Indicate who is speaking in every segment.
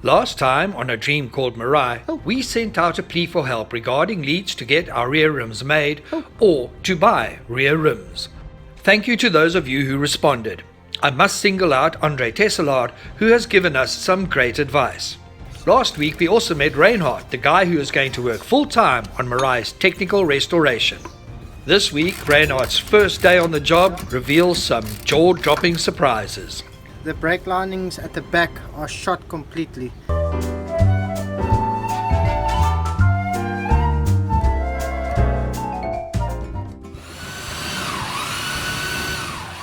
Speaker 1: Last time on A Dream Called Meraai, we sent out a plea for help regarding leads to get our rear rims made or to buy rear rims. Thank you to those of you who responded. I must single out Andre Tesselard, who has given us some great advice. Last week we also met Reinhard, the guy who is going to work full-time on Meraai's technical restoration. This week, Reinhard's first day on the job reveals some jaw-dropping surprises.
Speaker 2: The brake linings at the back are shot completely.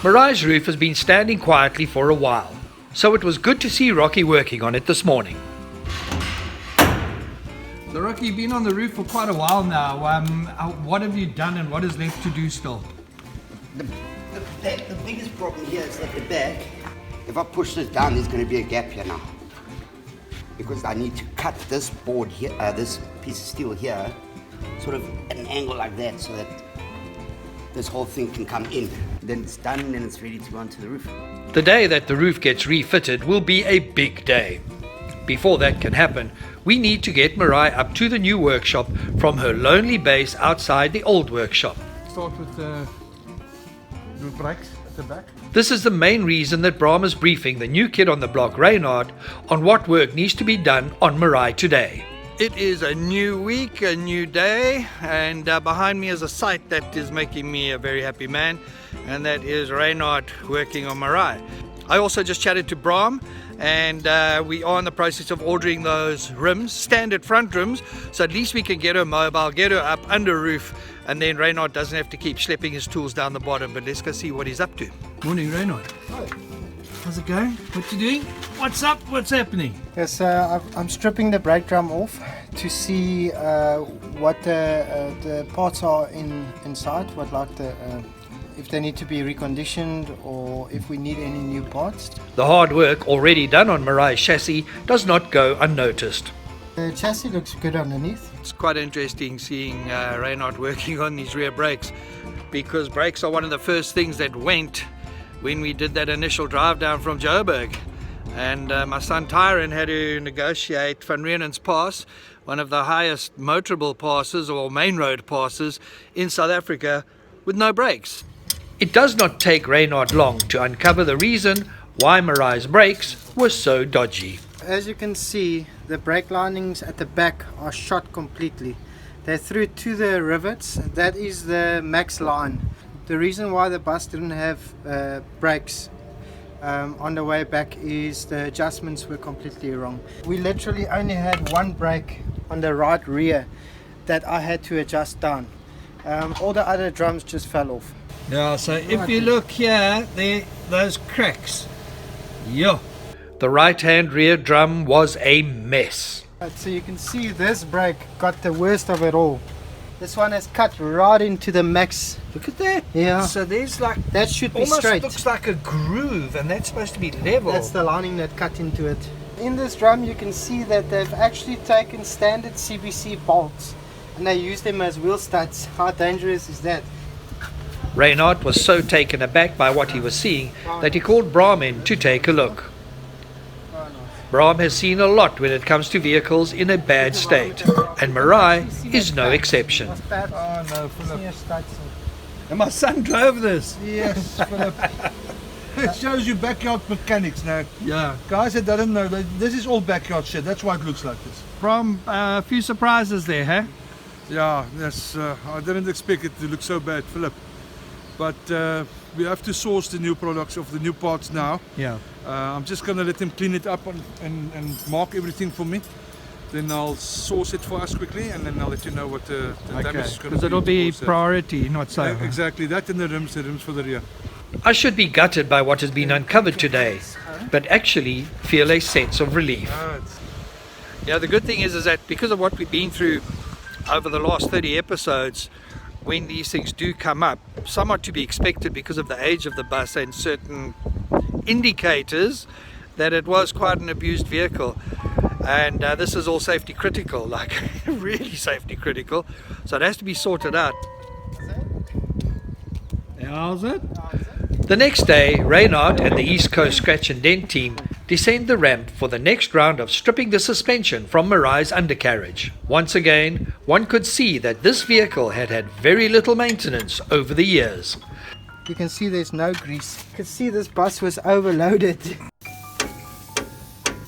Speaker 1: Meraai's roof has been standing quietly for a while, so it was good to see Rocky working on it this morning.
Speaker 3: So Rocky, you've been on the roof for quite a while now. What have you done and what is left to do still?
Speaker 4: The biggest problem here is at the back. If I push this down, there's going to be a gap here now. Because I need to cut this board here, this piece of steel here, sort of at an angle like that so that this whole thing can come in. Then it's done and it's ready to go onto the roof.
Speaker 1: The day that the roof gets refitted will be a big day. Before that can happen, we need to get Meraai up to the new workshop from her lonely base outside the old workshop.
Speaker 3: Start with the brakes at the back.
Speaker 1: This is the main reason that Brahm is briefing the new kid on the block, Reinhard, on what work needs to be done on Meraai today.
Speaker 5: It is a new week, a new day, and behind me is a sight that is making me a very happy man, and that is Reinhard working on Meraai. I also just chatted to Brahm, and we are in the process of ordering those rims, standard front rims, so at least we can get her mobile, get her up under roof, and then Reinhard doesn't have to keep schlepping his tools down the bottom. But let's go see what he's up to.
Speaker 3: Morning, Reinhard.
Speaker 2: Hi.
Speaker 3: How's it going? What you doing? What's up? What's happening?
Speaker 2: Yes, I'm stripping the brake drum off to see what the parts are inside, if they need to be reconditioned or if we need any new parts.
Speaker 1: The hard work already done on Meraai's chassis does not go unnoticed.
Speaker 2: The chassis looks good underneath.
Speaker 5: It's quite interesting seeing Reinhard working on these rear brakes, because brakes are one of the first things that went when we did that initial drive down from Joburg. And my son Tyron had to negotiate Van Rienen's Pass, one of the highest motorable passes or main road passes in South Africa, with no brakes.
Speaker 1: It does not take Reinhard long to uncover the reason why Meraai's brakes were so dodgy.
Speaker 2: As you can see, the brake linings at the back are shot completely. They're through to the rivets. That is the max line. The reason why the bus didn't have brakes on the way back is the adjustments were completely wrong. We literally only had one brake on the right rear that I had to adjust down. All the other drums just fell off.
Speaker 3: Yeah, so if you look here, those cracks. Yeah.
Speaker 1: The right-hand rear drum was a mess.
Speaker 2: So you can see this brake got the worst of it all. This one has cut right into the max.
Speaker 3: Look at that.
Speaker 2: Yeah.
Speaker 3: So there's like
Speaker 2: That should be
Speaker 3: almost
Speaker 2: straight.
Speaker 3: looks like a groove, and that's supposed to be level.
Speaker 2: That's the lining that cut into it. In this drum you can see that they've actually taken standard CBC bolts and they use them as wheel studs. How dangerous is that?
Speaker 1: Reinhard was so taken aback by what he was seeing that he called Brahm in to take a look. Brahm has seen a lot when it comes to vehicles in a bad state, and Meraai is no exception.
Speaker 3: Oh no, Philip.
Speaker 2: Yes, studs.
Speaker 3: And my son drove this.
Speaker 6: Yes, Philip. It shows you backyard mechanics now.
Speaker 3: Yeah.
Speaker 6: Guys that doesn't know, this is all backyard shit. That's why it looks like this.
Speaker 3: From a few surprises there, huh?
Speaker 6: Yeah, that's, I didn't expect it to look so bad, Philip. But we have to source the new products of the new parts now.
Speaker 3: Yeah.
Speaker 6: I'm just going to let them clean it up and mark everything for me. Then I'll source it for us quickly, and then I'll let you know what the damage is going to be.
Speaker 3: Because it'll be
Speaker 6: towards that.
Speaker 3: priority, not so.
Speaker 6: Exactly, that and the rims for the rear.
Speaker 1: I should be gutted by what has been uncovered today, but actually feel a sense of relief.
Speaker 5: Yeah, the good thing is that because of what we've been through over the last 30 episodes, when these things do come up, somewhat to be expected because of the age of the bus and certain indicators that it was quite an abused vehicle. And this is all safety critical, like really safety critical, so it has to be sorted out.
Speaker 3: How's it?
Speaker 1: The next day, Reinhard and the East Coast Scratch and Dent team descend the ramp for the next round of stripping the suspension from Meraai's undercarriage. Once again, one could see that this vehicle had had very little maintenance over the years.
Speaker 2: You can see there's no grease. You can see this bus was overloaded.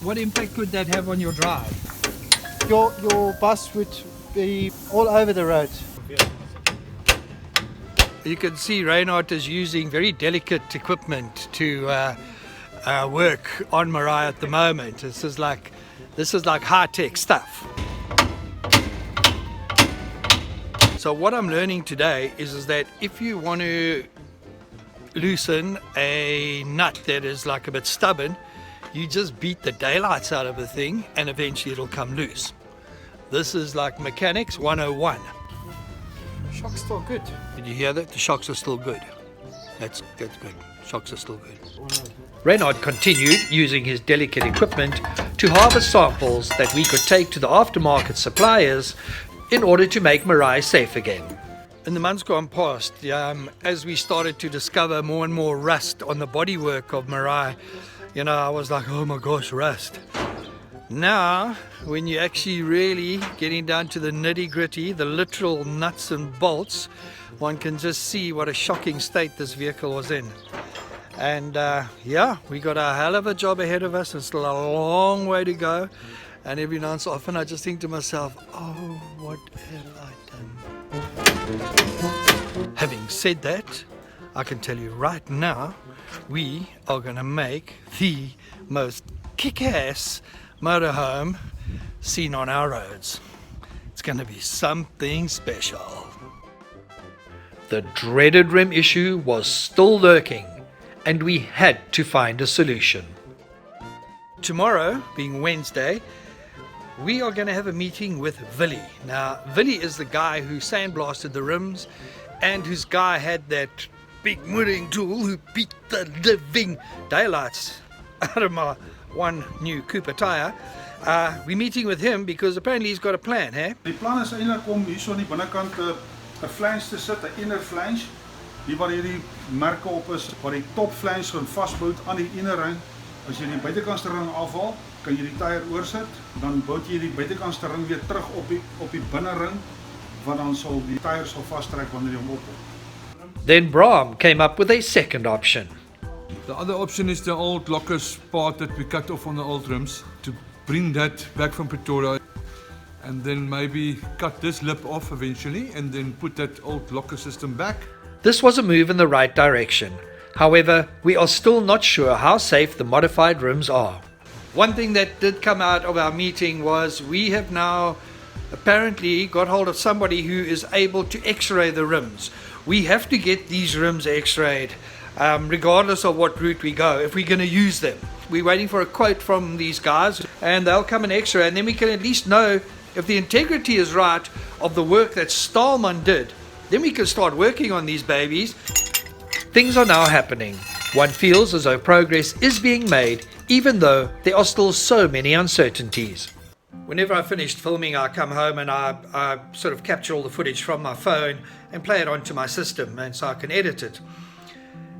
Speaker 3: What impact could that have on your drive?
Speaker 2: Your bus would be all over the road.
Speaker 5: You can see Reynard is using very delicate equipment to work on Meraai at the moment. This is like high-tech stuff. So what I'm learning today is that if you want to loosen a nut that is like a bit stubborn, you just beat the daylights out of the thing and eventually it'll come loose. This is like mechanics 101.
Speaker 2: Shock's still good.
Speaker 5: Did you hear that? The shocks are still good. That's good. Shocks are still good.
Speaker 1: Reynard continued using his delicate equipment to harvest samples that we could take to the aftermarket suppliers in order to make Meraai safe again.
Speaker 5: In the months gone past, as we started to discover more and more rust on the bodywork of Meraai, I was like, oh my gosh, rust. Now, when you're actually really getting down to the nitty-gritty, the literal nuts and bolts, one can just see what a shocking state this vehicle was in. And we got a hell of a job ahead of us. It's still a long way to go. And every now and so often I just think to myself, oh, what have I done? Having said that, I can tell you right now, we are going to make the most kick-ass motorhome seen on our roads. It's going to be something special.
Speaker 1: The dreaded rim issue was still lurking, and we had to find a solution.
Speaker 5: Tomorrow, being Wednesday, we are going to have a meeting with Willie. Now, Willie is the guy who sandblasted the rims and whose guy had that big mudding tool who beat the living daylights out of my one new Cooper tyre. We're meeting with him because apparently he's got a plan, hè?
Speaker 7: Die plan is eintlik om hier so aan die binnekant 'n flange te sit, 'n inner flange. Hier waar hierdie merke op is, waar die top flange gaan vasbou aan die inner ring. As jy die buitekantste ring afhaal, kan jy die tyre oorsit, dan bou jy die buitekantste ring weer terug op die binnering, wat dan sal die tyre sal vastrek wanneer jy hom ophou.
Speaker 1: Then Brahm came up with a second option.
Speaker 6: The other option is the old lockers part that we cut off on the old rims, to bring that back from Pretoria and then maybe cut this lip off eventually and then put that old locker system back.
Speaker 1: This was a move in the right direction. However, we are still not sure how safe the modified rims are.
Speaker 5: One thing that did come out of our meeting was we have now apparently got hold of somebody who is able to x-ray the rims. We have to get these rims x-rayed regardless of what route we go if we're going to use them. We're waiting for a quote from these guys and they'll come and x-ray and then we can at least know if the integrity is right of the work that Stahlman did. Then we can start working on these babies.
Speaker 1: Things are now happening. One feels as though progress is being made, even though there are still so many uncertainties.
Speaker 5: Whenever I finished filming, I come home and I sort of capture all the footage from my phone and play it onto my system, and so I can edit it.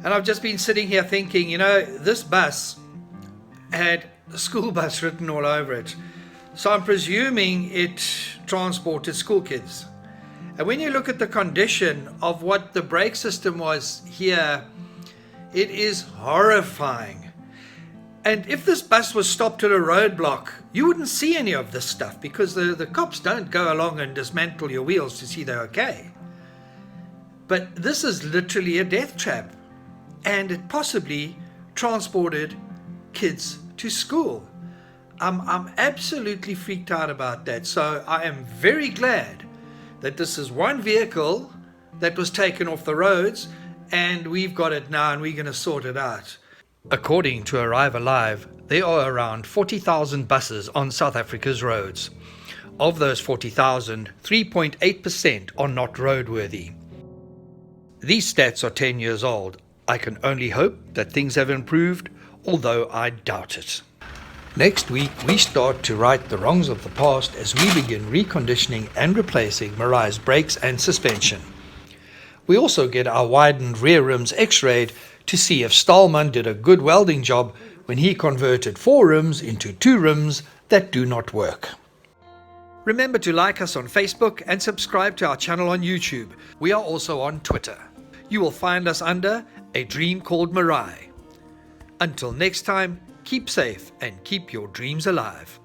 Speaker 5: And I've just been sitting here thinking, this bus had school bus written all over it. So I'm presuming it transported school kids. And when you look at the condition of what the brake system was here, it is horrifying. And if this bus was stopped at a roadblock, you wouldn't see any of this stuff because the cops don't go along and dismantle your wheels to see they're okay. But this is literally a death trap. And it possibly transported kids to school. I'm absolutely freaked out about that. So I am very glad that this is one vehicle that was taken off the roads and we've got it now and we're going to sort it out.
Speaker 1: According to Arrive Alive, there are around 40,000 buses on South Africa's roads. Of those 40,000, 3.8% are not roadworthy. These stats are 10 years old. I can only hope that things have improved, although I doubt it. Next week, we start to right the wrongs of the past as we begin reconditioning and replacing Meraai's brakes and suspension. We also get our widened rear rims x-rayed to see if Stahlman did a good welding job when he converted 4 rims into 2 rims that do not work. Remember to like us on Facebook and subscribe to our channel on YouTube. We are also on Twitter. You will find us under A Dream Called Meraai. Until next time, keep safe and keep your dreams alive.